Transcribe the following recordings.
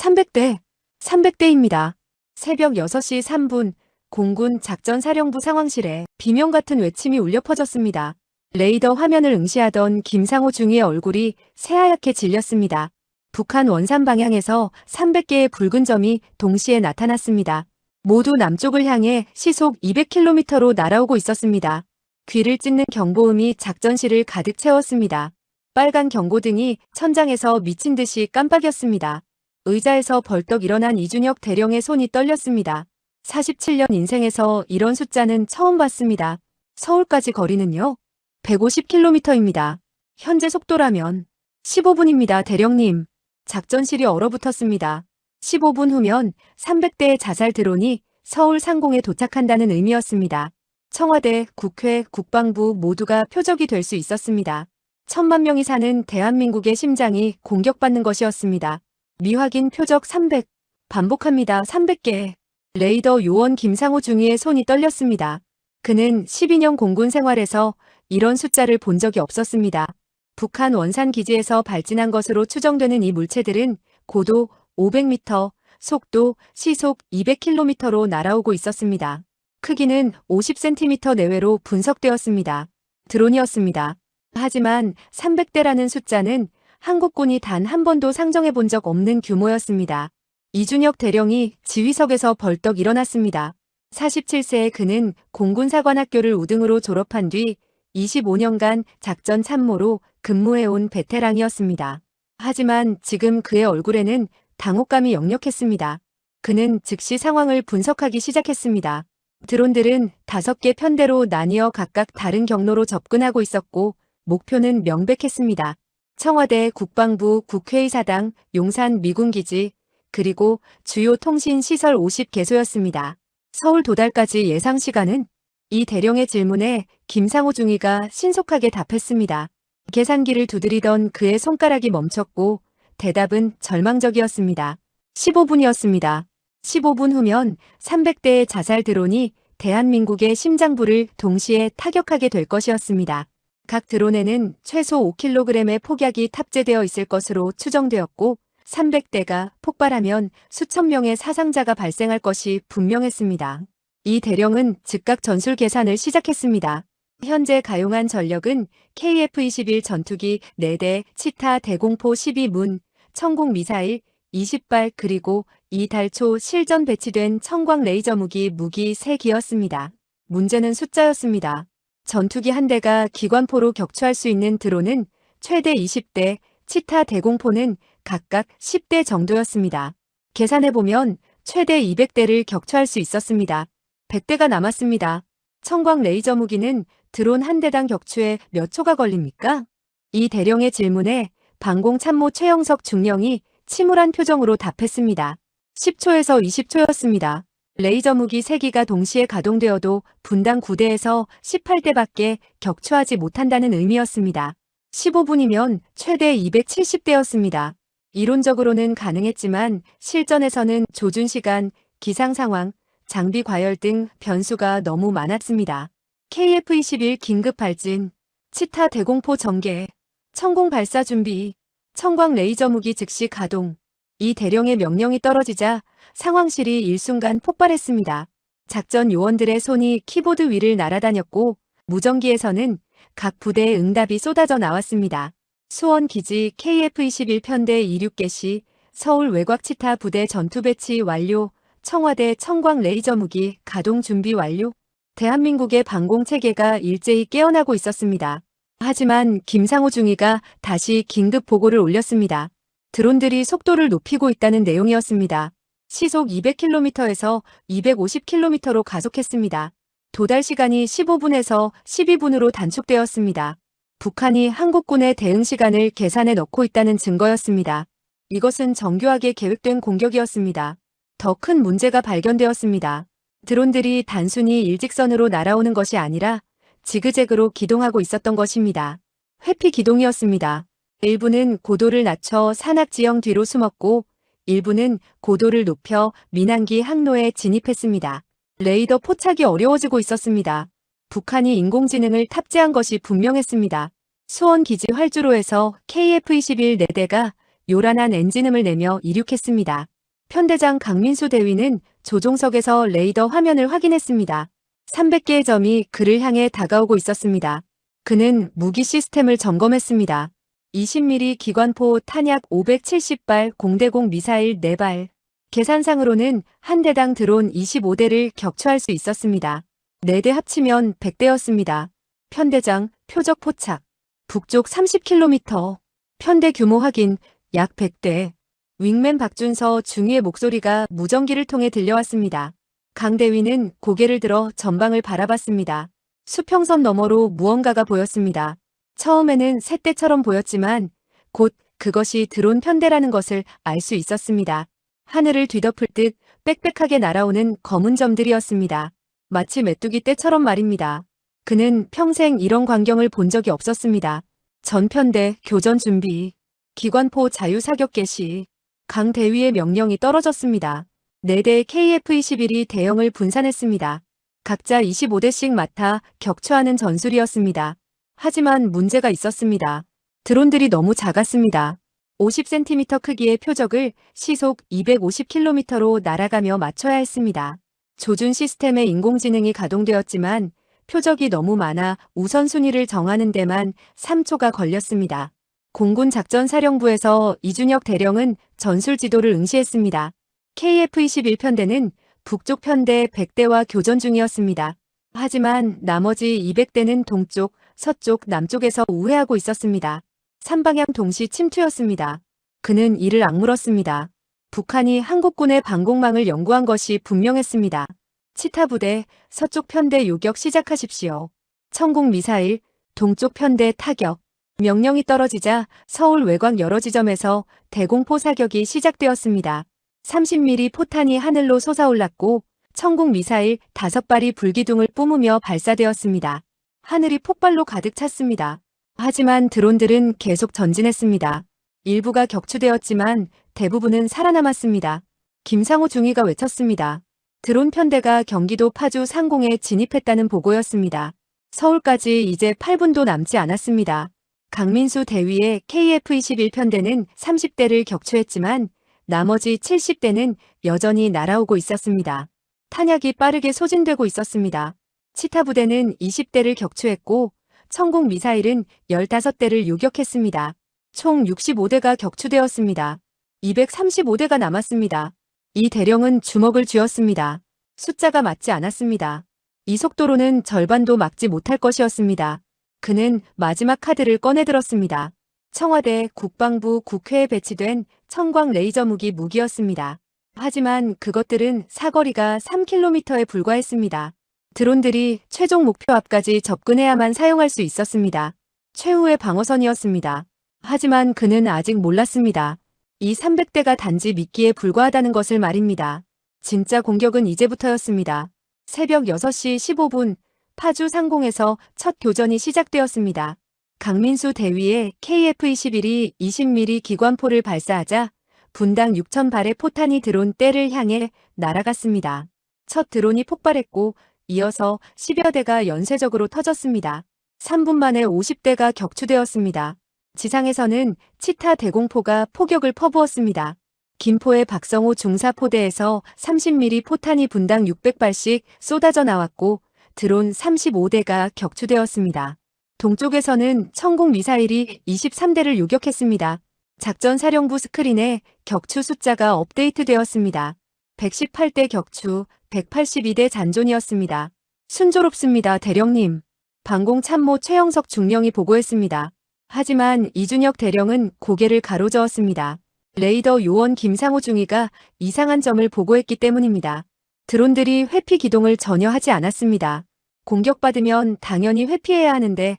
300대, 300대입니다. 새벽 6시 3분, 공군 작전사령부 상황실에 비명 같은 외침이 울려 퍼졌습니다. 레이더 화면을 응시하던 김상호 중위의 얼굴이 새하얗게 질렸습니다. 북한 원산 방향에서 300개의 붉은 점이 동시에 나타났습니다. 모두 남쪽을 향해 시속 200km로 날아오고 있었습니다. 귀를 찢는 경보음이 작전실을 가득 채웠습니다. 빨간 경고등이 천장에서 미친 듯이 깜빡였습니다. 의자에서 벌떡 일어난 이준혁 대령의 손이 떨렸습니다. 47년 인생에서 이런 숫자는 처음 봤습니다. 서울까지 거리는요? 150km입니다. 현재 속도라면 15분입니다, 대령님. 작전실이 얼어붙었습니다. 15분 후면 300대의 자살 드론이 서울 상공에 도착한다는 의미였습니다. 청와대, 국회, 국방부 모두가 표적이 될 수 있었습니다. 1000만 명이 사는 대한민국의 심장이 공격받는 것이었습니다. 미확인 표적 300. 반복합니다. 300개. 레이더 요원 김상호 중위의 손이 떨렸습니다. 그는 12년 공군 생활에서 이런 숫자를 본 적이 없었습니다. 북한 원산 기지에서 발진한 것으로 추정되는 이 물체들은 고도 500m, 속도 시속 200km로 날아오고 있었습니다. 크기는 50cm 내외로 분석되었습니다. 드론이었습니다. 하지만 300대라는 숫자는 한국군이 단 한 번도 상정해 본 적 없는 규모였습니다. 이준혁 대령이 지휘석에서 벌떡 일어났습니다. 47세의 그는 공군사관학교를 우등으로 졸업한 뒤 25년간 작전 참모로 근무해온 베테랑이었습니다. 하지만 지금 그의 얼굴에는 당혹감이 역력했습니다. 그는 즉시 상황을 분석하기 시작했습니다. 드론들은 5개 편대로 나뉘어 각각 다른 경로로 접근하고 있었고 목표는 명백했습니다. 청와대, 국방부, 국회의사당, 용산 미군기지, 그리고 주요 통신시설 50개소였습니다. 서울 도달까지 예상 시간은? 이 대령의 질문에 김상호 중위가 신속하게 답했습니다. 계산기를 두드리던 그의 손가락이 멈췄고 대답은 절망적이었습니다. 15분이었습니다. 15분 후면 300대의 자살 드론이 대한민국의 심장부를 동시에 타격하게 될 것이었습니다. 각 드론에는 최소 5kg의 폭약이 탑재되어 있을 것으로 추정되었고 300대가 폭발하면 수천 명의 사상자가 발생할 것이 분명했습니다. 이 대령은 즉각 전술 계산을 시작했습니다. 현재 가용한 전력은 KF-21 전투기 4대, 치타 대공포 12문, 천공 미사일 20발 그리고 이달초 실전 배치된 청광 레이저 무기 3기였습니다. 문제는 숫자였습니다. 전투기 한 대가 기관포로 격추할 수 있는 드론은 최대 20대, 치타 대공포는 각각 10대 정도였습니다. 계산해보면 최대 200대를 격추할 수 있었습니다. 100대가 남았습니다. 청광 레이저 무기는 드론 한 대당 격추에 몇 초가 걸립니까? 이 대령의 질문에 방공참모 최영석 중령이 침울한 표정으로 답했습니다. 10초에서 20초였습니다. 레이저 무기 3기가 동시에 가동되어도 분당 9대에서 18대밖에 격추하지 못한다는 의미였습니다. 15분이면 최대 270대였습니다. 이론적으로는 가능했지만 실전에서는 조준 시간, 기상 상황, 장비 과열 등 변수가 너무 많았습니다. KF-21 긴급 발진, 치타 대공포 전개, 천공 발사 준비, 청광 레이저 무기 즉시 가동. 이 대령의 명령이 떨어지자 상황실이 일순간 폭발했습니다. 작전 요원들의 손이 키보드 위를 날아다녔고 무전기에서는 각 부대의 응답이 쏟아져 나왔습니다. 수원 기지 KF-21 편대 26개시, 서울 외곽 치타 부대 전투 배치 완료, 청와대 청광 레이저 무기 가동 준비 완료. 대한민국의 방공체계가 일제히 깨어나고 있었습니다. 하지만 김상호 중위가 다시 긴급 보고를 올렸습니다. 드론들이 속도를 높이고 있다는 내용이었습니다. 시속 200km에서 250km로 가속했습니다. 도달 시간이 15분에서 12분으로 단축되었습니다. 북한이 한국군의 대응 시간을 계산해 넣고 있다는 증거였습니다. 이것은 정교하게 계획된 공격이었습니다. 더 큰 문제가 발견되었습니다. 드론들이 단순히 일직선으로 날아오는 것이 아니라 지그재그로 기동하고 있었던 것입니다. 회피 기동이었습니다. 일부는 고도를 낮춰 산악지형 뒤로 숨었고 일부는 고도를 높여 민항기 항로에 진입했습니다. 레이더 포착이 어려워지고 있었습니다. 북한이 인공지능을 탑재한 것이 분명했습니다. 수원 기지 활주로에서 KF-21 4대가 요란한 엔진음을 내며 이륙했습니다. 편대장 강민수 대위는 조종석에서 레이더 화면을 확인했습니다. 300개의 점이 그를 향해 다가오고 있었습니다. 그는 무기 시스템을 점검했습니다. 20mm 기관포 탄약 570발, 공대공 미사일 4발. 계산상으로는 한 대당 드론 25대를 격추할 수 있었습니다. 4대 합치면 100대였습니다. 편대장, 표적 포착. 북쪽 30km. 편대 규모 확인, 약 100대. 윙맨 박준서 중위의 목소리가 무전기를 통해 들려왔습니다. 강 대위는 고개를 들어 전방을 바라봤습니다. 수평선 너머로 무언가가 보였습니다. 처음에는 새떼처럼 보였지만 곧 그것이 드론 편대라는 것을 알 수 있었습니다. 하늘을 뒤덮을 듯 빽빽하게 날아오는 검은 점들이었습니다. 마치 메뚜기 떼처럼 말입니다. 그는 평생 이런 광경을 본 적이 없었습니다. 전편대 교전 준비, 기관포 자유사격 개시, 강 대위의 명령이 떨어졌습니다. 4대의 KF-21이 대형을 분산했습니다. 각자 25대씩 맡아 격추하는 전술이었습니다. 하지만 문제가 있었습니다. 드론들이 너무 작았습니다. 50cm 크기의 표적을 시속 250km로 날아가며 맞춰야 했습니다. 조준 시스템의 인공지능이 가동되었지만 표적이 너무 많아 우선순위를 정하는 데만 3초가 걸렸습니다. 공군 작전사령부에서 이준혁 대령은 전술 지도를 응시했습니다. KF-21편대는 북쪽 편대 100대와 교전 중이었습니다. 하지만 나머지 200대는 동쪽, 서쪽, 남쪽에서 우회하고 있었습니다. 3방향 동시 침투였습니다. 그는 이를 악물었습니다. 북한이 한국군의 방공망을 연구한 것이 분명했습니다. 치타 부대, 서쪽 편대 요격 시작하십시오. 천공 미사일, 동쪽 편대 타격. 명령이 떨어지자 서울 외곽 여러 지점에서 대공포 사격이 시작되었습니다. 30mm 포탄이 하늘로 솟아올랐고 천공 미사일 5발이 불기둥을 뿜으며 발사되었습니다. 하늘이 폭발로 가득 찼습니다. 하지만 드론들은 계속 전진했습니다. 일부가 격추되었지만 대부분은 살아남았습니다. 김상호 중위가 외쳤습니다. 드론 편대가 경기도 파주 상공에 진입했다는 보고였습니다. 서울까지 이제 8분도 남지 않았습니다. 강민수 대위의 KF-21편대는 30대를 격추했지만 나머지 70대는 여전히 날아오고 있었습니다. 탄약이 빠르게 소진되고 있었습니다. 치타 부대는 20대를 격추했고 천공 미사일은 15대를 요격했습니다. 총 65대가 격추되었습니다. 235대가 남았습니다. 이 대령은 주먹을 쥐었습니다. 숫자가 맞지 않았습니다. 이 속도로는 절반도 막지 못할 것이었습니다. 그는 마지막 카드를 꺼내들었습니다. 청와대, 국방부, 국회에 배치된 청광 레이저 무기였습니다. 하지만 그것들은 사거리가 3km에 불과했습니다. 드론들이 최종 목표 앞까지 접근해야만 사용할 수 있었습니다. 최후의 방어선이었습니다. 하지만 그는 아직 몰랐습니다. 이 300대가 단지 미끼에 불과하다는 것을 말입니다. 진짜 공격은 이제부터였습니다. 새벽 6시 15분 파주 상공에서 첫 교전이 시작되었습니다. 강민수 대위의 KF-21이 20mm 기관포를 발사하자 분당 6,000발의 포탄이 드론 떼를 향해 날아갔습니다. 첫 드론이 폭발했고 이어서 10여 대가 연쇄적으로 터졌습니다. 3분 만에 50대가 격추되었습니다. 지상에서는 치타 대공포가 포격을 퍼부었습니다. 김포의 박성호 중사포대에서 30mm 포탄이 분당 600발씩 쏟아져 나왔고 드론 35대가 격추되었습니다. 동쪽에서는 천공 미사일이 23대를 요격했습니다. 작전사령부 스크린에 격추 숫자가 업데이트되었습니다. 118대 격추, 182대 잔존이었습니다. 순조롭습니다, 대령님. 방공참모 최영석 중령이 보고했습니다. 하지만 이준혁 대령은 고개를 가로저었습니다. 레이더 요원 김상호 중위가 이상한 점을 보고했기 때문입니다. 드론들이 회피 기동을 전혀 하지 않았습니다. 공격받으면 당연히 회피해야 하는데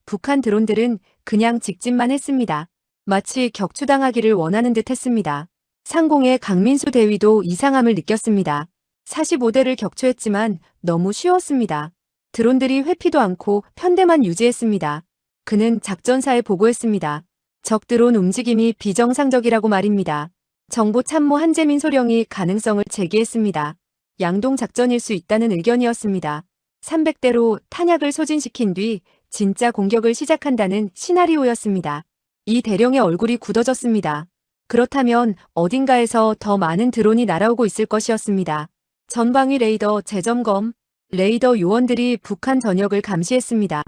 북한 드론들은 그냥 직진만 했습니다. 마치 격추당하기를 원하는 듯 했습니다. 상공의 강민수 대위도 이상함을 느꼈습니다. 45대를 격추했지만 너무 쉬웠습니다. 드론들이 회피도 않고 편대만 유지했습니다. 그는 작전사에 보고했습니다. 적 드론 움직임이 비정상적이라고 말입니다. 정보참모 한재민 소령이 가능성을 제기했습니다. 양동 작전일 수 있다는 의견이었습니다. 300대로 탄약을 소진시킨 뒤 진짜 공격을 시작한다는 시나리오였습니다. 이 대령의 얼굴이 굳어졌습니다. 그렇다면 어딘가에서 더 많은 드론이 날아오고 있을 것이었습니다. 전방위 레이더 재점검. 레이더 요원들이 북한 전역을 감시했습니다.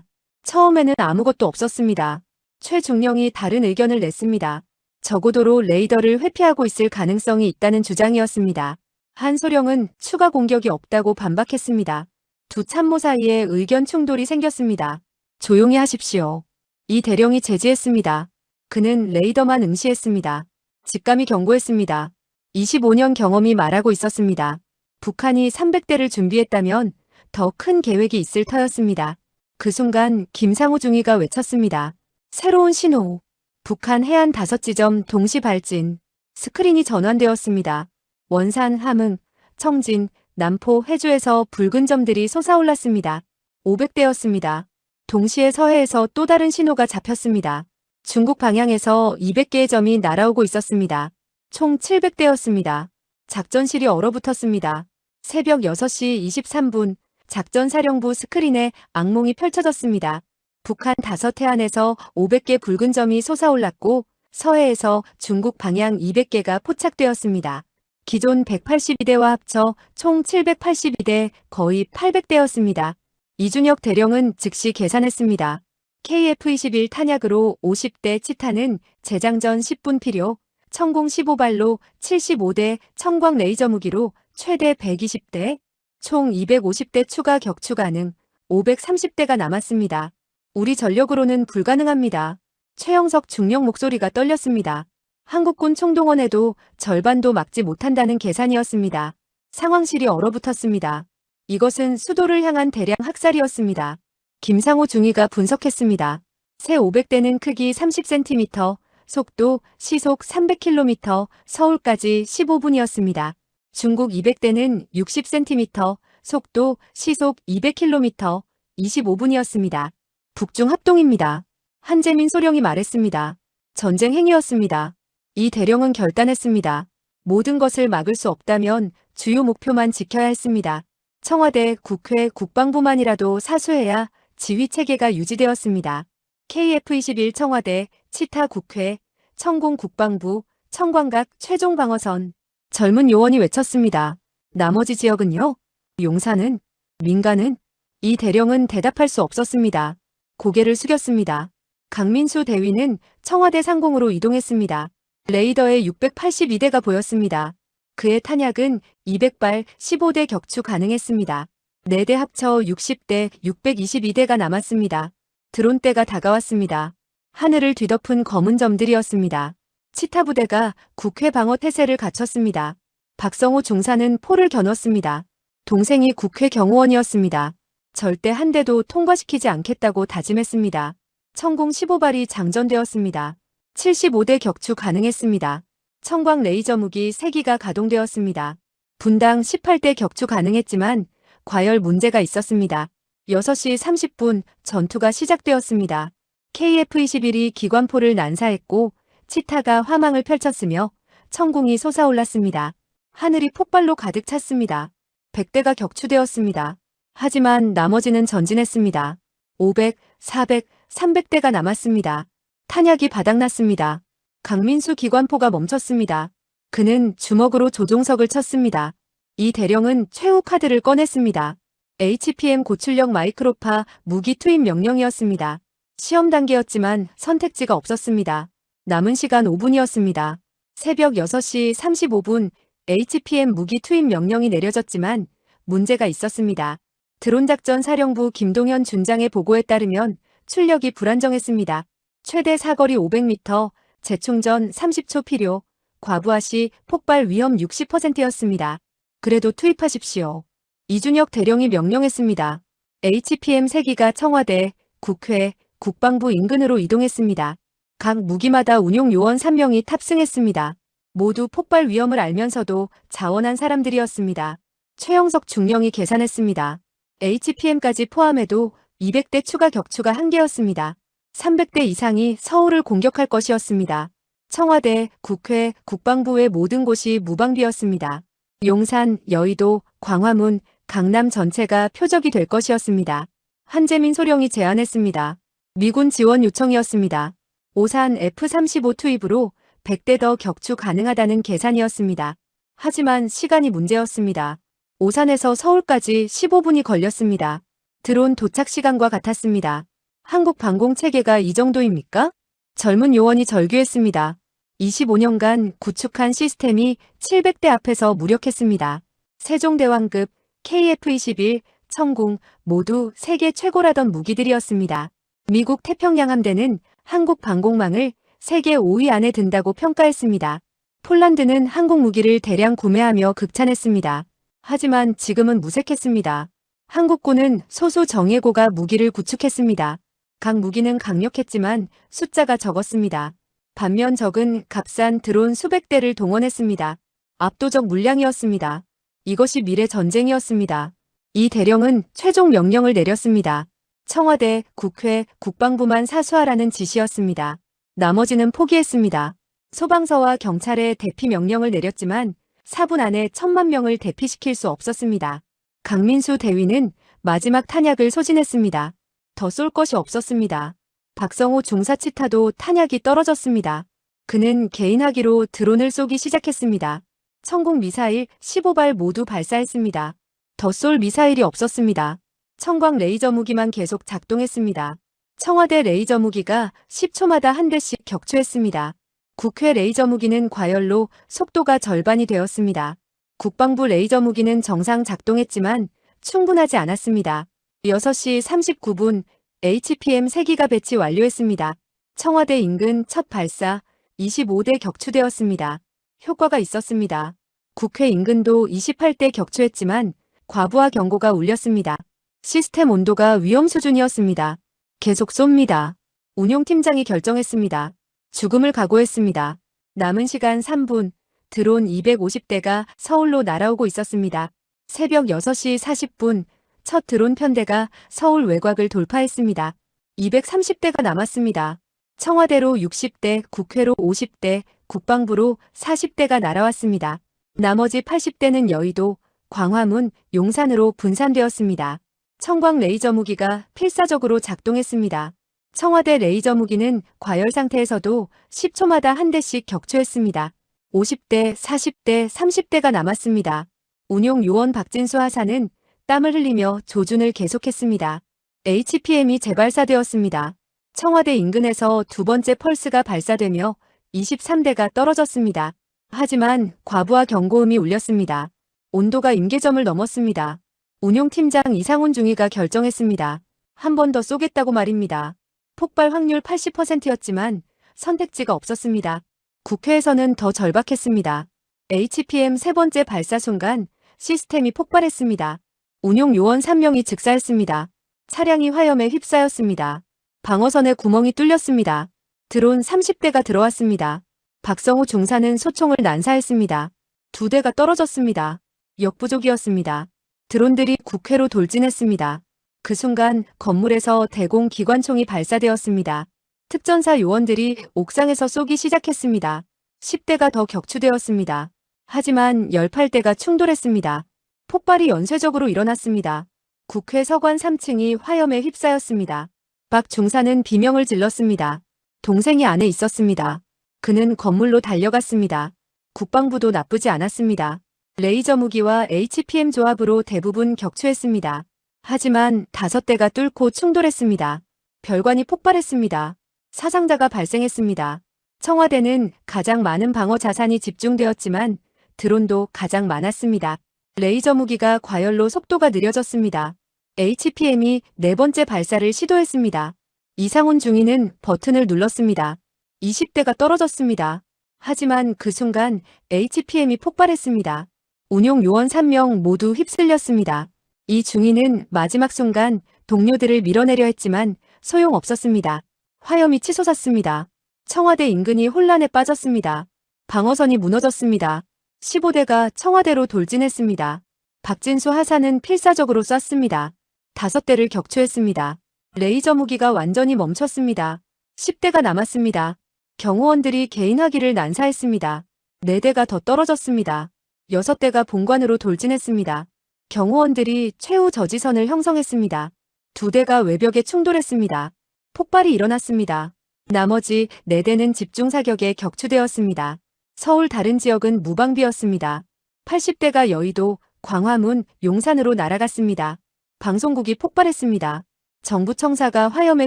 처음에는 아무것도 없었습니다. 최중령이 다른 의견을 냈습니다. 저고도로 레이더를 회피하고 있을 가능성이 있다는 주장이었습니다. 한소령은 추가 공격이 없다고 반박했습니다. 두 참모 사이에 의견 충돌이 생겼습니다. 조용히 하십시오. 이 대령이 제지했습니다. 그는 레이더만 응시했습니다. 직감이 경고했습니다. 25년 경험이 말하고 있었습니다. 북한이 300대를 준비했다면 더 큰 계획이 있을 터였습니다. 그 순간 김상호 중위가 외쳤습니다. 새로운 신호. 북한 해안 5지점 동시 발진. 스크린이 전환되었습니다. 원산, 함흥, 청진, 남포, 해주에서 붉은 점들이 솟아올랐습니다. 500대였습니다. 동시에 서해에서 또 다른 신호가 잡혔습니다. 중국 방향에서 200개의 점이 날아오고 있었습니다. 총 700대였습니다. 작전실이 얼어붙었습니다. 새벽 6시 23분 작전사령부 스크린에 악몽이 펼쳐졌습니다. 북한 5해안에서 500개 붉은 점이 솟아올랐고 서해에서 중국 방향 200개가 포착되었습니다. 기존 182대와 합쳐 총 782대, 거의 800대였습니다. 이준혁 대령은 즉시 계산했습니다. KF-21 탄약으로 50대 치타는 재장전 10분 필요, 천공 15발로 75대, 청광 레이저 무기로 최대 120대, 총 250대 추가 격추 가능, 530대가 남았습니다. 우리 전력으로는 불가능합니다. 최영석 중령 목소리가 떨렸습니다. 한국군 총동원에도 절반도 막지 못한다는 계산이었습니다. 상황실이 얼어붙었습니다. 이것은 수도를 향한 대량 학살이었습니다. 김상호 중위가 분석했습니다. 새 500대는 크기 30cm, 속도 시속 300km, 서울까지 15분이었습니다. 중국 200대는 60cm, 속도 시속 200km, 25분이었습니다. 북중 합동입니다. 한재민 소령이 말했습니다. 전쟁 행위였습니다. 이 대령은 결단했습니다. 모든 것을 막을 수 없다면 주요 목표만 지켜야 했습니다. 청와대, 국회, 국방부만이라도 사수해야 지휘체계가 유지되었습니다. KF-21 청와대, 치타 국회, 청공 국방부, 청광각 최종 방어선. 젊은 요원이 외쳤습니다. 나머지 지역은요? 용사는? 민간은? 이 대령은 대답할 수 없었습니다. 고개를 숙였습니다. 강민수 대위는 청와대 상공으로 이동했습니다. 레이더에 682대가 보였습니다. 그의 탄약은 200발 15대 격추 가능했습니다. 4대 합쳐 60대 622대가 남았습니다. 드론대가 다가왔습니다. 하늘을 뒤덮은 검은 점들이었습니다. 치타 부대가 국회 방어 태세를 갖췄습니다. 박성호 중사는 포를 겨눴습니다. 동생이 국회 경호원이었습니다. 절대 한 대도 통과시키지 않겠다고 다짐했습니다. 천공 15발이 장전되었습니다. 75대 격추 가능했습니다. 청광 레이저 무기 3기가 가동되었습니다. 분당 18대 격추 가능했지만 과열 문제가 있었습니다. 6시 30분 전투가 시작되었습니다. KF-21이 기관포를 난사했고 치타가 화망을 펼쳤으며 천공이 솟아올랐습니다. 하늘이 폭발로 가득 찼습니다. 100대가 격추되었습니다. 하지만 나머지는 전진했습니다. 500, 400, 300대가 남았습니다. 탄약이 바닥났습니다. 강민수 기관포가 멈췄습니다. 그는 주먹으로 조종석을 쳤습니다. 이 대령은 최후 카드를 꺼냈습니다. HPM 고출력 마이크로파 무기 투입 명령이었습니다. 시험 단계였지만 선택지가 없었습니다. 남은 시간 5분이었습니다. 새벽 6시 35분 HPM 무기 투입 명령이 내려졌지만 문제가 있었습니다. 드론작전 사령부 김동현 준장의 보고에 따르면 출력이 불안정했습니다. 최대 사거리 500m, 재충전 30초 필요, 과부하 시 폭발 위험 60%였습니다. 그래도 투입하십시오. 이준혁 대령이 명령했습니다. HPM 3기가 청와대, 국회, 국방부 인근으로 이동했습니다. 각 무기마다 운용 요원 3명이 탑승했습니다. 모두 폭발 위험을 알면서도 자원한 사람들이었습니다. 최영석 중령이 계산했습니다. HPM까지 포함해도 200대 추가 격추가 한계였습니다. 300대 이상이 서울을 공격할 것이었습니다. 청와대, 국회, 국방부의 모든 곳이 무방비였습니다. 용산, 여의도, 광화문, 강남 전체가 표적이 될 것이었습니다. 한재민 소령이 제안했습니다. 미군 지원 요청이었습니다. 오산 F-35 투입으로 100대 더 격추 가능하다는 계산이었습니다. 하지만 시간이 문제였습니다. 오산에서 서울까지 15분이 걸렸습니다. 드론 도착 시간과 같았습니다. 한국 방공 체계가 이 정도입니까? 젊은 요원이 절규했습니다. 25년간 구축한 시스템이 700대 앞에서 무력했습니다. 세종대왕급, KF-21, 천궁 모두 세계 최고라던 무기들이었습니다. 미국 태평양 함대는 한국 방공망을 세계 5위 안에 든다고 평가했습니다. 폴란드는 한국 무기를 대량 구매하며 극찬했습니다. 하지만 지금은 무색했습니다. 한국군은 소수 정예고가 무기를 구축했습니다. 각 무기는 강력했지만 숫자가 적었습니다. 반면 적은 값싼 드론 수백 대를 동원했습니다. 압도적 물량이었습니다. 이것이 미래 전쟁이었습니다. 이 대령은 최종 명령을 내렸습니다. 청와대, 국회, 국방부만 사수하라는 지시였습니다. 나머지는 포기했습니다. 소방서와 경찰에 대피 명령을 내렸지만 4분 안에 1000만 명을 대피시킬 수 없었습니다. 강민수 대위는 마지막 탄약을 소진했습니다. 더 쏠 것이 없었습니다. 박성호 중사치타도 탄약이 떨어졌습니다. 그는 개인 하기로 드론을 쏘기 시작했습니다. 천궁 미사일 15발 모두 발사했습니다. 더 쏠 미사일이 없었습니다. 청광 레이저 무기만 계속 작동했습니다. 청와대 레이저 무기가 10초마다 한 대씩 격추했습니다. 국회 레이저 무기는 과열로 속도가 절반이 되었습니다. 국방부 레이저 무기는 정상 작동했지만 충분하지 않았습니다. 6시 39분 HPM 3기가 배치 완료했습니다. 청와대 인근 첫 발사 25대 격추되었습니다. 효과가 있었습니다. 국회 인근도 28대 격추했지만 과부하 경고가 울렸습니다. 시스템 온도가 위험 수준이었습니다. 계속 쏩니다. 운용팀장이 결정했습니다. 죽음을 각오했습니다. 남은 시간 3분, 드론 250대가 서울로 날아오고 있었습니다. 새벽 6시 40분, 첫 드론 편대가 서울 외곽을 돌파했습니다. 230대가 남았습니다. 청와대로 60대, 국회로 50대, 국방부로 40대가 날아왔습니다. 나머지 80대는 여의도, 광화문, 용산으로 분산되었습니다. 청광 레이저 무기가 필사적으로 작동했습니다. 청와대 레이저 무기는 과열 상태에서도 10초마다 한 대씩 격추했습니다. 50대, 40대, 30대가 남았습니다. 운용 요원 박진수 하사는 땀을 흘리며 조준을 계속했습니다. HPM이 재발사되었습니다. 청와대 인근에서 두 번째 펄스가 발사되며 23대가 떨어졌습니다. 하지만 과부하 경고음이 울렸습니다. 온도가 임계점을 넘었습니다. 운용팀장 이상훈 중위가 결정했습니다. 한 번 더 쏘겠다고 말입니다. 폭발 확률 80%였지만 선택지가 없었습니다. 국회에서는 더 절박했습니다. HPM 세 번째 발사 순간 시스템이 폭발했습니다. 운용 요원 3명이 즉사했습니다. 차량이 화염에 휩싸였습니다. 방어선에 구멍이 뚫렸습니다. 드론 30대가 들어왔습니다. 박성호 중사는 소총을 난사했습니다. 2대가 떨어졌습니다. 역부족이었습니다. 드론들이 국회로 돌진했습니다. 그 순간 건물에서 대공 기관총이 발사되었습니다. 특전사 요원들이 옥상에서 쏘기 시작했습니다. 10대가 더 격추되었습니다. 하지만 18대가 충돌했습니다. 폭발이 연쇄적으로 일어났습니다. 국회 서관 3층이 화염에 휩싸였습니다. 박 중사는 비명을 질렀습니다. 동생이 안에 있었습니다. 그는 건물로 달려갔습니다. 국방부도 나쁘지 않았습니다. 레이저 무기와 HPM 조합으로 대부분 격추했습니다. 하지만 5대가 뚫고 충돌했습니다. 별관이 폭발했습니다. 사상자가 발생했습니다. 청와대는 가장 많은 방어 자산이 집중되었지만 드론도 가장 많았습니다. 레이저 무기가 과열로 속도가 느려졌습니다. HPM이 네 번째 발사를 시도했습니다. 이상훈 중위는 버튼을 눌렀습니다. 20대가 떨어졌습니다. 하지만 그 순간 HPM이 폭발했습니다. 운용 요원 3명 모두 휩쓸렸습니다. 이 중위는 마지막 순간 동료들을 밀어내려 했지만 소용없었습니다. 화염이 치솟았습니다. 청와대 인근이 혼란에 빠졌습니다. 방어선이 무너졌습니다. 15대가 청와대로 돌진했습니다. 박진수 하사는 필사적으로 쐈습니다. 5대를 격추했습니다. 레이저 무기가 완전히 멈췄습니다. 10대가 남았습니다. 경호원들이 개인 하기를 난사했습니다. 4대가 더 떨어졌습니다. 6대가 본관으로 돌진했습니다. 경호원들이 최후 저지선을 형성했습니다. 2대가 외벽에 충돌했습니다. 폭발이 일어났습니다. 나머지 4대는 집중 사격에 격추되었습니다. 서울 다른 지역은 무방비였습니다. 80대가 여의도, 광화문, 용산으로 날아갔습니다. 방송국이 폭발했습니다. 정부 청사가 화염에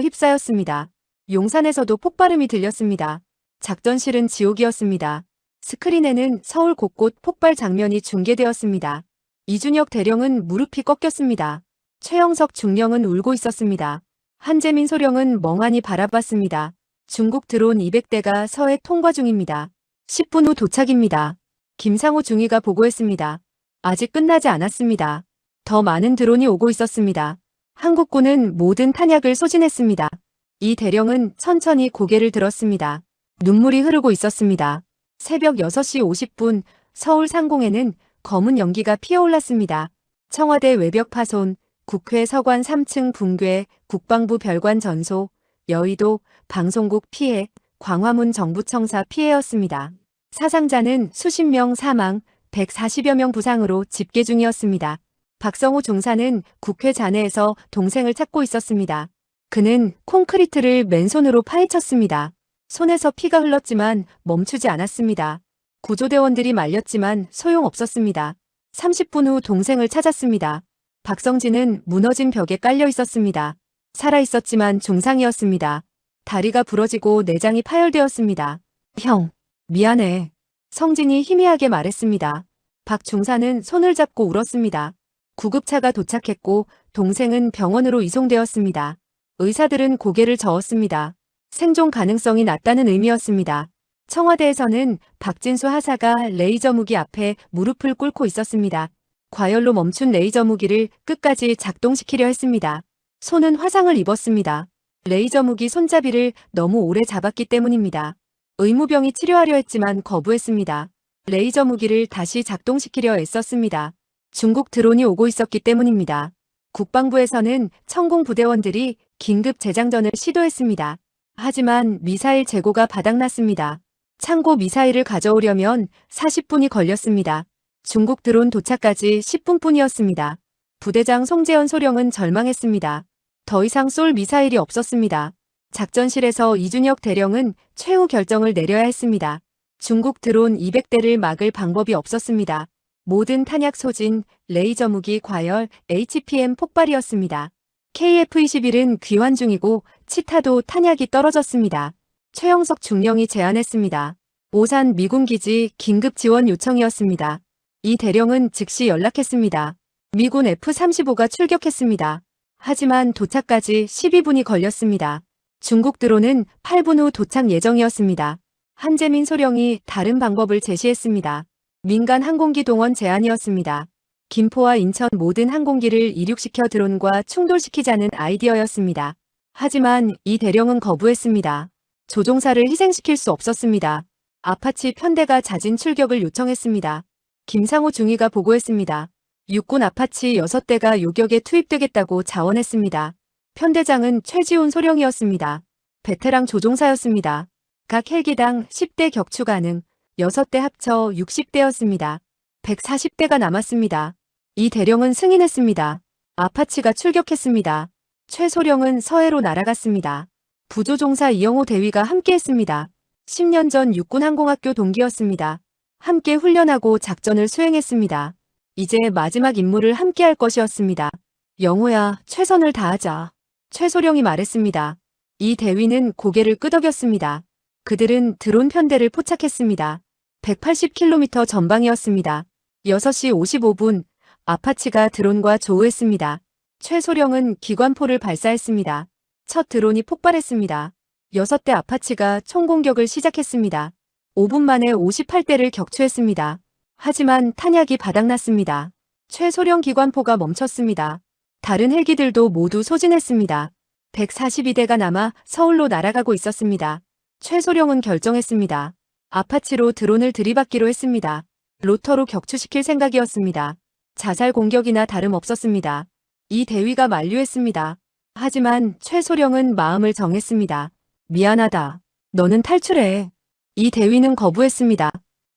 휩싸였습니다. 용산에서도 폭발음이 들렸습니다. 작전실은 지옥이었습니다. 스크린에는 서울 곳곳 폭발 장면이 중계되었습니다. 이준혁 대령은 무릎이 꺾였습니다. 최영석 중령은 울고 있었습니다. 한재민 소령은 멍하니 바라봤습니다. 중국 드론 200대가 서해 통과 중입니다. 10분 후 도착입니다. 김상호 중위가 보고했습니다. 아직 끝나지 않았습니다. 더 많은 드론이 오고 있었습니다. 한국군은 모든 탄약을 소진했습니다. 이 대령은 천천히 고개를 들었습니다. 눈물이 흐르고 있었습니다. 새벽 6시 50분 서울 상공에는 검은 연기가 피어올랐습니다. 청와대 외벽 파손, 국회 서관 3층 붕괴, 국방부 별관 전소, 여의도, 방송국 피해, 광화문 정부청사 피해였습니다. 사상자는 수십 명 사망, 140여 명 부상으로 집계 중이었습니다. 박성호 중사는 국회 잔해에서 동생을 찾고 있었습니다. 그는 콘크리트를 맨손으로 파헤쳤습니다. 손에서 피가 흘렀지만 멈추지 않았습니다. 구조대원들이 말렸지만 소용없었습니다. 30분 후 동생을 찾았습니다. 박성진은 무너진 벽에 깔려 있었습니다. 살아있었지만 중상이었습니다. 다리가 부러지고 내장이 파열되었습니다. 형, 미안해. 성진이 희미하게 말했습니다. 박 중사는 손을 잡고 울었습니다. 구급차가 도착했고 동생은 병원으로 이송되었습니다. 의사들은 고개를 저었습니다. 생존 가능성이 낮다는 의미였습니다. 청와대에서는 박진수 하사가 레이저 무기 앞에 무릎을 꿇고 있었습니다. 과열로 멈춘 레이저 무기를 끝까지 작동시키려 했습니다. 손은 화상을 입었습니다. 레이저 무기 손잡이를 너무 오래 잡았기 때문입니다. 의무병이 치료하려 했지만 거부했습니다. 레이저 무기를 다시 작동시키려 애썼습니다. 중국 드론이 오고 있었기 때문입니다. 국방부에서는 천공 부대원들이 긴급 재장전을 시도했습니다. 하지만 미사일 재고가 바닥났습니다. 창고 미사일을 가져오려면 40분이 걸렸습니다. 중국 드론 도착까지 10분뿐이었습니다. 부대장 송재현 소령은 절망했습니다. 더 이상 쏠 미사일이 없었습니다. 작전실에서 이준혁 대령은 최후 결정을 내려야 했습니다. 중국 드론 200대를 막을 방법이 없었습니다. 모든 탄약 소진, 레이저 무기 과열, HPM 폭발이었습니다. KF-21은 귀환 중이고 치타도 탄약이 떨어졌습니다. 최영석 중령이 제안했습니다. 오산 미군기지 긴급 지원 요청이었습니다. 이 대령은 즉시 연락했습니다. 미군 F-35가 출격했습니다. 하지만 도착까지 12분이 걸렸습니다. 중국 드론은 8분 후 도착 예정이었습니다. 한재민 소령이 다른 방법을 제시했습니다. 민간 항공기 동원 제안이었습니다. 김포와 인천 모든 항공기를 이륙시켜 드론과 충돌시키자는 아이디어였습니다. 하지만 이 대령은 거부했습니다. 조종사를 희생시킬 수 없었습니다. 아파치 편대가 자진 출격을 요청했습니다. 김상호 중위가 보고했습니다. 육군 아파치 6대가 요격에 투입되겠다고 자원했습니다. 편대장은 최지훈 소령이었습니다. 베테랑 조종사였습니다. 각 헬기당 10대 격추 가능, 6대 합쳐 60대였습니다. 140대가 남았습니다. 이 대령은 승인했습니다. 아파치가 출격했습니다. 최 소령은 서해로 날아갔습니다. 부조종사 이영호 대위가 함께했습니다. 10년 전 육군항공학교 동기였습니다. 함께 훈련하고 작전을 수행했습니다. 이제 마지막 임무를 함께할 것이었습니다. 영호야, 최선을 다하자. 최 소령이 말했습니다. 이 대위는 고개를 끄덕였습니다. 그들은 드론 편대를 포착했습니다. 180km 전방이었습니다. 6시 55분 아파치가 드론과 조우했습니다. 최 소령은 기관포를 발사했습니다. 첫 드론이 폭발했습니다. 6대 아파치가 총공격을 시작했습니다. 5분 만에 58대를 격추했습니다. 하지만 탄약이 바닥났습니다. 최 소령 기관포가 멈췄습니다. 다른 헬기들도 모두 소진했습니다. 142대가 남아 서울로 날아가고 있었습니다. 최 소령은 결정했습니다. 아파치로 드론을 들이받기로 했습니다. 로터로 격추시킬 생각이었습니다. 자살 공격이나 다름없었습니다. 이 대위가 만류했습니다. 하지만 최 소령은 마음을 정했습니다. 미안하다. 너는 탈출해. 이 대위는 거부했습니다.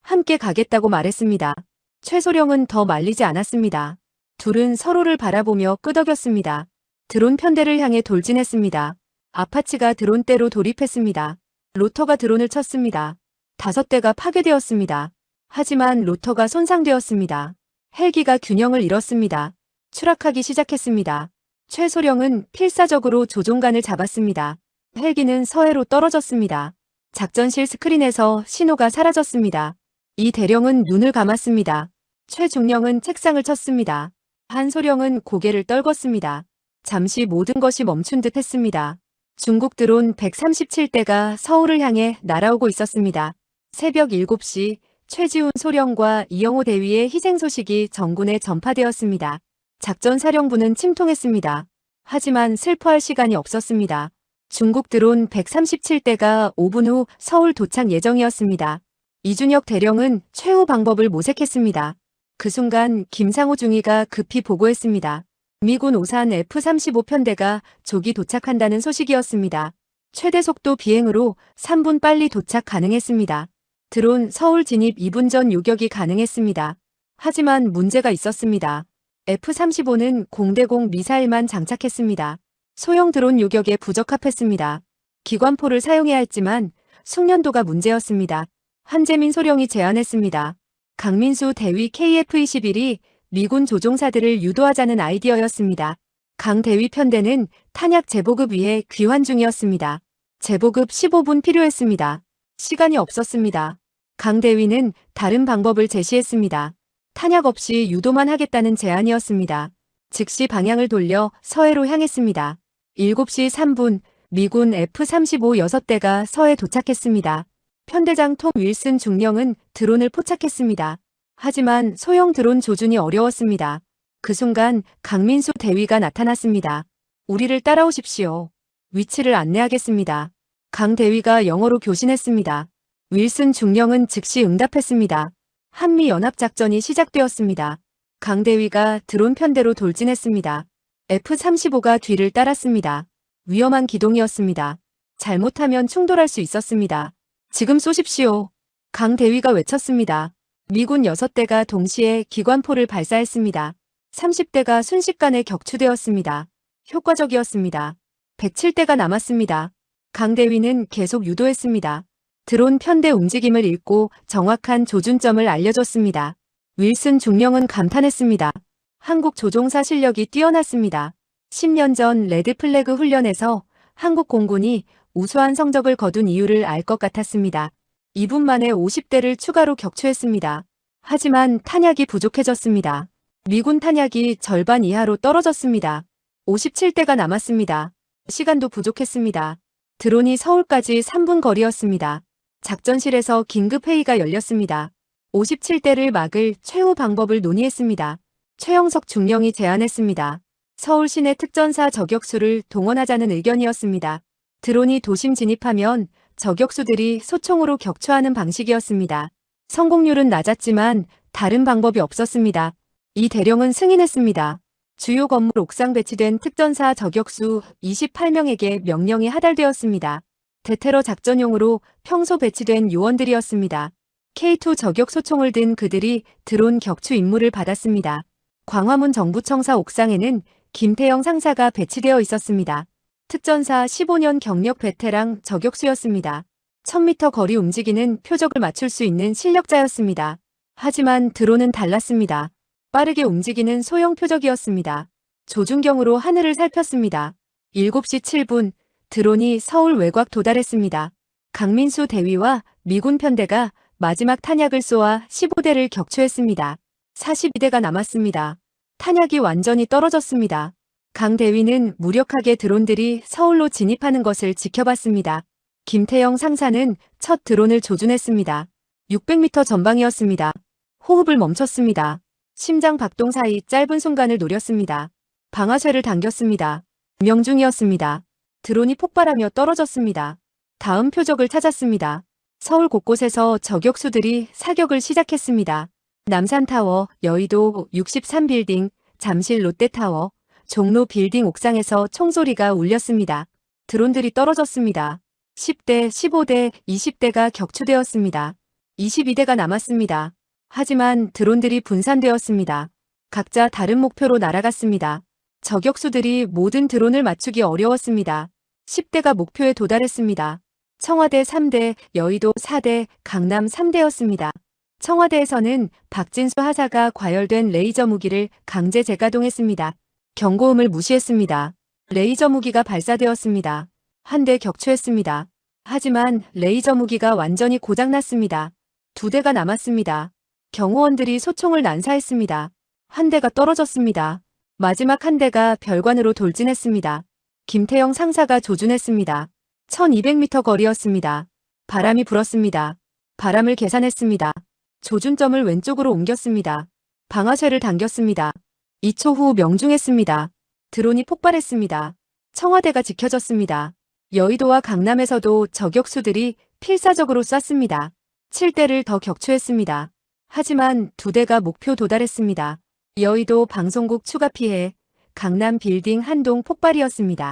함께 가겠다고 말했습니다. 최 소령은 더 말리지 않았습니다. 둘은 서로를 바라보며 끄덕였습니다. 드론 편대를 향해 돌진했습니다. 아파치가 드론대로 돌입했습니다. 로터가 드론을 쳤습니다. 5대가 파괴되었습니다. 하지만 로터가 손상되었습니다. 헬기가 균형을 잃었습니다. 추락하기 시작했습니다. 최소령은 필사적으로 조종간을 잡았습니다. 헬기는 서해로 떨어졌습니다. 작전실 스크린에서 신호가 사라졌습니다. 이 대령은 눈을 감았습니다. 최중령은 책상을 쳤습니다. 한소령은 고개를 떨궜습니다. 잠시 모든 것이 멈춘 듯 했습니다. 중국 드론 137대가 서울을 향해 날아오고 있었습니다. 새벽 7시 최지훈 소령과 이영호 대위의 희생 소식이 전군에 전파되었습니다. 작전사령부는 침통했습니다. 하지만 슬퍼할 시간이 없었습니다. 중국 드론 137대가 5분 후 서울 도착 예정이었습니다. 이준혁 대령은 최후 방법을 모색했습니다. 그 순간 김상호 중위가 급히 보고했습니다. 미군 오산 F-35 편대가 조기 도착한다는 소식이었습니다. 최대 속도 비행으로 3분 빨리 도착 가능했습니다. 드론 서울 진입 2분 전 요격이 가능했습니다. 하지만 문제가 있었습니다. F-35는 공대공 미사일만 장착했습니다. 소형 드론 요격에 부적합했습니다. 기관포를 사용해야 했지만 숙련도가 문제였습니다. 한재민 소령이 제안했습니다. 강민수 대위 KF-21이 미군 조종사들을 유도하자는 아이디어였습니다. 강 대위 편대는 탄약 재보급 위해 귀환 중이었습니다. 재보급 15분 필요했습니다. 시간이 없었습니다. 강 대위는 다른 방법을 제시했습니다. 탄약 없이 유도만 하겠다는 제안이었습니다. 즉시 방향을 돌려 서해로 향했습니다. 7시 3분 미군 F-35 6대가 서해 도착했습니다. 편대장 톰 윌슨 중령은 드론을 포착했습니다. 하지만 소형 드론 조준이 어려웠습니다. 그 순간 강민수 대위가 나타났습니다. 우리를 따라오십시오. 위치를 안내하겠습니다. 강 대위가 영어로 교신했습니다. 윌슨 중령은 즉시 응답했습니다. 한미연합작전이 시작되었습니다. 강 대위가 드론 편대로 돌진했습니다. F-35가 뒤를 따랐습니다. 위험한 기동이었습니다. 잘못하면 충돌할 수 있었습니다. 지금 쏘십시오. 강 대위가 외쳤습니다. 미군 6대가 동시에 기관포를 발사했습니다. 30대가 순식간에 격추되었습니다. 효과적이었습니다. 107대가 남았습니다. 강 대위는 계속 유도했습니다. 드론 편대 움직임을 읽고 정확한 조준점을 알려줬습니다. 윌슨 중령은 감탄했습니다. 한국 조종사 실력이 뛰어났습니다. 10년 전 레드 플래그 훈련에서 한국 공군이 우수한 성적을 거둔 이유를 알 것 같았습니다. 2분 만에 50대를 추가로 격추했습니다. 하지만 탄약이 부족해졌습니다. 미군 탄약이 절반 이하로 떨어졌습니다. 57대가 남았습니다. 시간도 부족했습니다. 드론이 서울까지 3분 거리였습니다. 작전실에서 긴급회의가 열렸습니다. 57대를 막을 최후 방법을 논의했습니다. 최영석 중령이 제안했습니다. 서울 시내 특전사 저격수를 동원하자는 의견이었습니다. 드론이 도심 진입하면 저격수들이 소총으로 격추하는 방식이었습니다. 성공률은 낮았지만 다른 방법이 없었습니다. 이 대령은 승인했습니다. 주요 건물 옥상 배치된 특전사 저격수 28명에게 명령이 하달되었습니다. 대테러 작전용으로 평소 배치된 요원들이었습니다. K2 저격 소총을 든 그들이 드론 격추 임무를 받았습니다. 광화문 정부청사 옥상에는 김태영 상사가 배치되어 있었습니다. 특전사 15년 경력 베테랑 저격수였습니다. 1000m 거리 움직이는 표적을 맞출 수 있는 실력자였습니다. 하지만 드론은 달랐습니다. 빠르게 움직이는 소형 표적이었습니다. 조준경으로 하늘을 살폈습니다. 7시 7분 드론이 서울 외곽 도달했습니다. 강민수 대위와 미군 편대가 마지막 탄약을 쏘아 15대를 격추했습니다. 42대가 남았습니다. 탄약이 완전히 떨어졌습니다. 강 대위는 무력하게 드론들이 서울로 진입하는 것을 지켜봤습니다. 김태영 상사는 첫 드론을 조준했습니다. 600m 전방이었습니다. 호흡을 멈췄습니다. 심장 박동 사이 짧은 순간을 노렸습니다. 방아쇠를 당겼습니다. 명중이었습니다. 드론이 폭발하며 떨어졌습니다. 다음 표적을 찾았습니다. 서울 곳곳에서 저격수들이 사격을 시작했습니다. 남산타워, 여의도 63빌딩, 잠실 롯데타워, 종로 빌딩 옥상에서 총소리가 울렸습니다. 드론들이 떨어졌습니다. 10대, 15대, 20대가 격추되었습니다. 22대가 남았습니다. 하지만 드론들이 분산되었습니다. 각자 다른 목표로 날아갔습니다. 저격수들이 모든 드론을 맞추기 어려웠습니다. 10대가 목표에 도달했습니다. 청와대 3대, 여의도 4대, 강남 3대였습니다. 청와대에서는 박진수 하사가 과열된 레이저 무기를 강제 재가동했습니다. 경고음을 무시했습니다. 레이저 무기가 발사되었습니다. 한 대 격추했습니다. 하지만 레이저 무기가 완전히 고장났습니다. 2대가 남았습니다. 경호원들이 소총을 난사했습니다. 한 대가 떨어졌습니다. 마지막 한 대가 별관으로 돌진했습니다. 김태영 상사가 조준했습니다. 1200m 거리였습니다. 바람이 불었습니다. 바람을 계산했습니다. 조준점을 왼쪽으로 옮겼습니다. 방아쇠를 당겼습니다. 2초 후 명중했습니다. 드론이 폭발했습니다. 청와대가 지켜졌습니다. 여의도와 강남에서도 저격수들이 필사적으로 쐈습니다. 7대를 더 격추했습니다. 하지만 2대가 목표 도달했습니다. 여의도 방송국 추가 피해, 강남 빌딩 한 동 폭발이었습니다.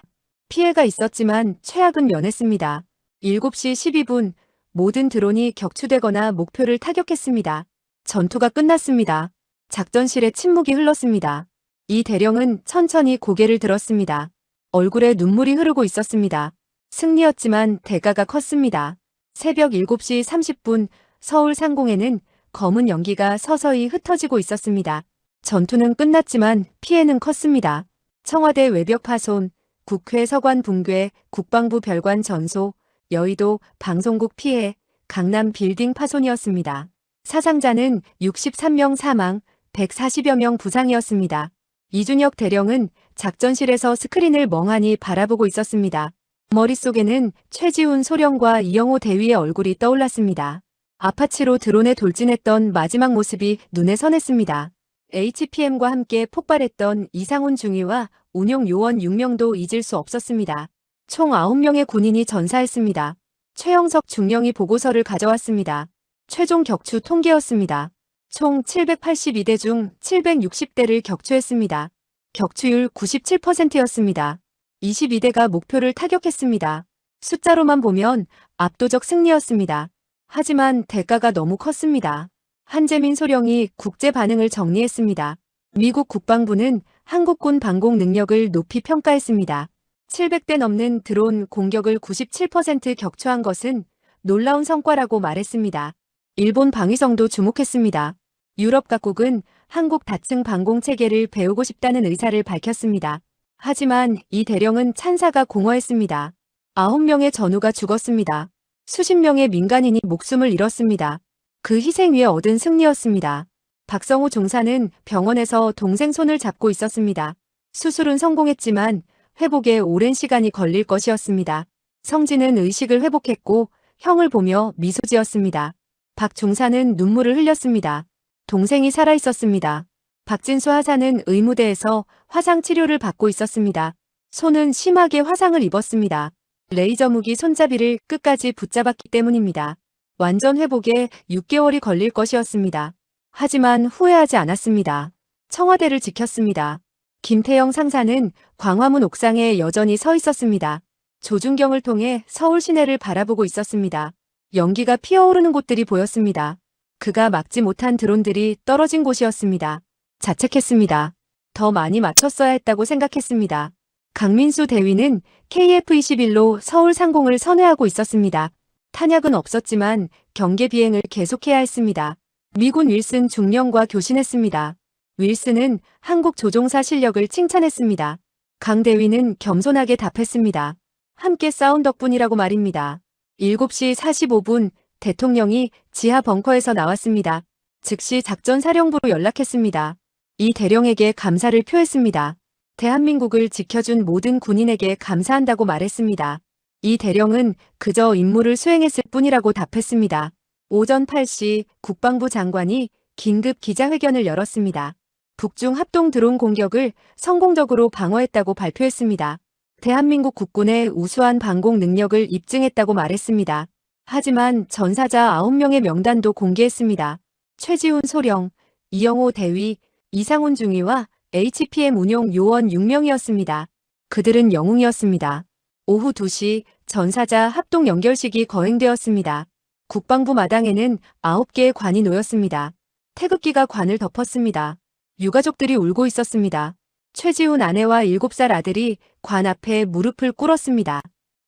피해가 있었지만 최악은 면했습니다. 7시 12분 모든 드론이 격추되거나 목표를 타격했습니다. 전투가 끝났습니다. 작전실에 침묵이 흘렀습니다. 이 대령은 천천히 고개를 들었습니다. 얼굴에 눈물이 흐르고 있었습니다. 승리였지만 대가가 컸습니다. 새벽 7시 30분 서울 상공에는 검은 연기가 서서히 흩어지고 있었습니다. 전투는 끝났지만 피해는 컸습니다. 청와대 외벽 파손, 국회 서관 붕괴, 국방부 별관 전소, 여의도 방송국 피해, 강남 빌딩 파손이었습니다. 사상자는 63명 사망, 140여 명 부상이었습니다. 이준혁 대령은 작전실에서 스크린을 멍하니 바라보고 있었습니다. 머릿속에는 최지훈 소령과 이영호 대위의 얼굴이 떠올랐습니다. 아파치로 드론에 돌진했던 마지막 모습이 눈에 선했습니다. HPM과 함께 폭발했던 이상훈 중위와 운용 요원 6명도 잊을 수 없었습니다. 총 9명의 군인이 전사했습니다. 최영석 중령이 보고서를 가져왔습니다. 최종 격추 통계였습니다. 총 782대 중 760대를 격추했습니다. 격추율 97%였습니다. 22대가 목표를 타격했습니다. 숫자로만 보면 압도적 승리였습니다. 하지만 대가가 너무 컸습니다. 한재민 소령이 국제 반응을 정리했습니다. 미국 국방부는 한국군 방공 능력을 높이 평가했습니다. 700대 넘는 드론 공격을 97% 격추한 것은 놀라운 성과라고 말했습니다. 일본 방위성도 주목했습니다. 유럽 각국은 한국 다층 방공 체계를 배우고 싶다는 의사를 밝혔습니다. 하지만 이 대령은 찬사가 공허했습니다. 9명의 전우가 죽었습니다. 수십 명의 민간인이 목숨을 잃었습니다. 그 희생 위에 얻은 승리였습니다. 박성호 중사는 병원에서 동생 손을 잡고 있었습니다. 수술은 성공했지만 회복에 오랜 시간이 걸릴 것이었습니다. 성진은 의식을 회복했고 형을 보며 미소 지었습니다. 박 중사는 눈물을 흘렸습니다. 동생이 살아있었습니다. 박진수 하사는 의무대에서 화상 치료를 받고 있었습니다. 손은 심하게 화상을 입었습니다. 레이저 무기 손잡이를 끝까지 붙잡았기 때문입니다. 완전 회복에 6개월이 걸릴 것이었습니다. 하지만 후회하지 않았습니다. 청와대를 지켰습니다. 김태영 상사는 광화문 옥상에 여전히 서 있었습니다. 조준경을 통해 서울 시내를 바라보고 있었습니다. 연기가 피어오르는 곳들이 보였습니다. 그가 막지 못한 드론들이 떨어진 곳이었습니다. 자책했습니다. 더 많이 맞췄어야 했다고 생각했습니다. 강민수 대위는 KF-21로 서울 상공을 선회하고 있었습니다. 탄약은 없었지만 경계 비행을 계속해야 했습니다. 미군 윌슨 중령과 교신했습니다. 윌슨은 한국 조종사 실력을 칭찬했습니다. 강 대위는 겸손하게 답했습니다. 함께 싸운 덕분이라고 말입니다. 7시 45분 대통령이 지하 벙커에서 나왔습니다. 즉시 작전사령부로 연락했습니다. 이 대령에게 감사를 표했습니다. 대한민국을 지켜준 모든 군인에게 감사한다고 말했습니다. 이 대령은 그저 임무를 수행했을 뿐이라고 답했습니다. 오전 8시 국방부 장관이 긴급 기자회견을 열었습니다. 북중 합동 드론 공격을 성공적으로 방어했다고 발표했습니다. 대한민국 국군의 우수한 방공 능력을 입증했다고 말했습니다. 하지만 전사자 9명의 명단도 공개했습니다. 최지훈 소령, 이영호 대위, 이상훈 중위와 HPM 운용 요원 6명이었습니다. 그들은 영웅이었습니다. 오후 2시 전사자 합동 연결식이 거행되었습니다. 국방부 마당에는 9개의 관이 놓였습니다. 태극기가 관을 덮었습니다. 유가족들이 울고 있었습니다. 최지훈 아내와 7살 아들이 관 앞에 무릎을 꿇었습니다.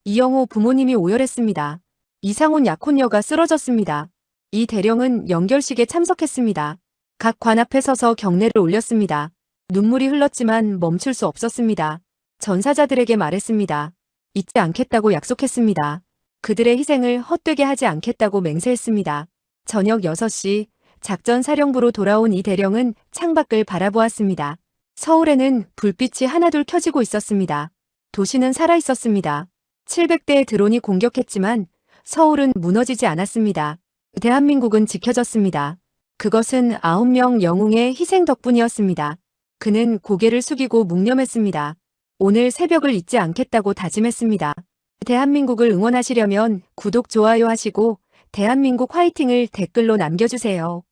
이영호 부모님이 오열했습니다. 이상훈 약혼녀가 쓰러졌습니다. 이 대령은 연결식에 참석했습니다. 각 관 앞에 서서 경례를 올렸습니다. 눈물이 흘렀지만 멈출 수 없었습니다. 전사자들에게 말했습니다. 잊지 않겠다고 약속했습니다. 그들의 희생을 헛되게 하지 않겠다고 맹세했습니다. 저녁 6시 작전사령부로 돌아온 이 대령은 창밖을 바라보았습니다. 서울에는 불빛이 하나둘 켜지고 있었습니다. 도시는 살아있었습니다. 700대의 드론이 공격했지만 서울은 무너지지 않았습니다. 대한민국은 지켜졌습니다. 그것은 9명 영웅의 희생 덕분이었습니다. 그는 고개를 숙이고 묵념했습니다. 오늘 새벽을 잊지 않겠다고 다짐했습니다. 대한민국을 응원하시려면 구독, 좋아요 하시고 대한민국 화이팅을 댓글로 남겨주세요.